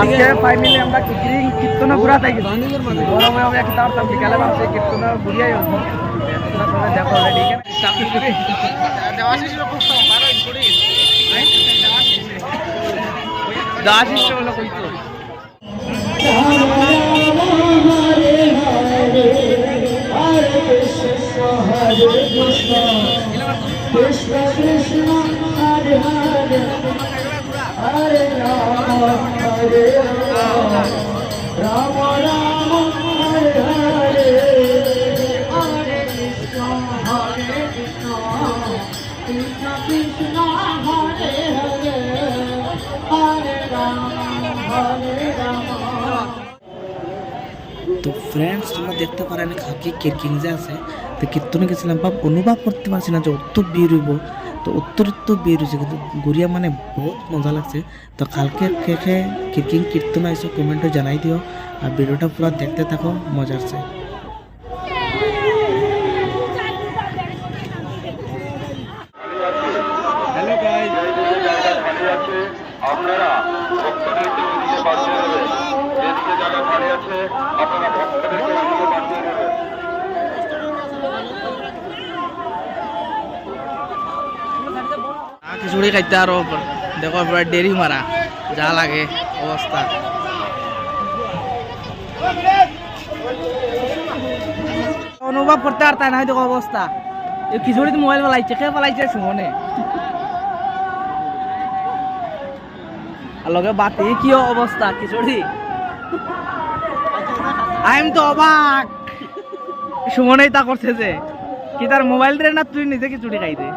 আজকে ফাইনালি আমরা কিকিরিং কীর্তন ঘুরা থাকি গরমে আমরা একটা তার বিকালে ভাবছি কীর্তন ঘুরিয়াই হবো দেখো অলরেডি দাসিস হলো কইতো Krishna Krishna Hare Hare Hare Rama Hare Rama Rama Rama Hare Hare Hare Krishna Hare Krishna Krishna Krishna Hare Hare Hare Rama Hare Rama। তো ফ্রেন্ডস তোমরা দেখতে পারো আমি খাকি কিরকিং যে আছে তো কীর্তনে গেছিলাম বাপ অনুভব করতে পারছি না যে অত ভিড় হইব তো অত্যরিক্ত ভিড় হয়েছে কিন্তু ঘুরিয়া মানে বহুত মজা লাগছে তো কালকে কে কে কিরকিং কীর্তন আইসো কমেন্টে জানাই দিও আর ভিডিওটা পুরো দেখতে থাকো মজা আছে। হ্যালো গাইস আপনারা ভক্তদেরকে নিতে বাধ্য হবেন যেদিকে জায়গা খালি আছে আপনারা ভক্তদেরকে নিতে বাধ্য হবেন। খিচুড়ি খাইতে আরো দেখো পুরো দেরি মারা যা লাগে অবস্থা অনুভব করতে আর তাই না দেখো অবস্থা এই খিচুড়িতে মোবাইল পালাইছে কে পালাইছে শুনে আর লগে বাতি কি অবস্থা খিচুড়ি আমি তো অবাক সুমনেই তা করছে যে কি তার মোবাইল দিয়ে না তুই নিজে খিচুড়ি খাইতে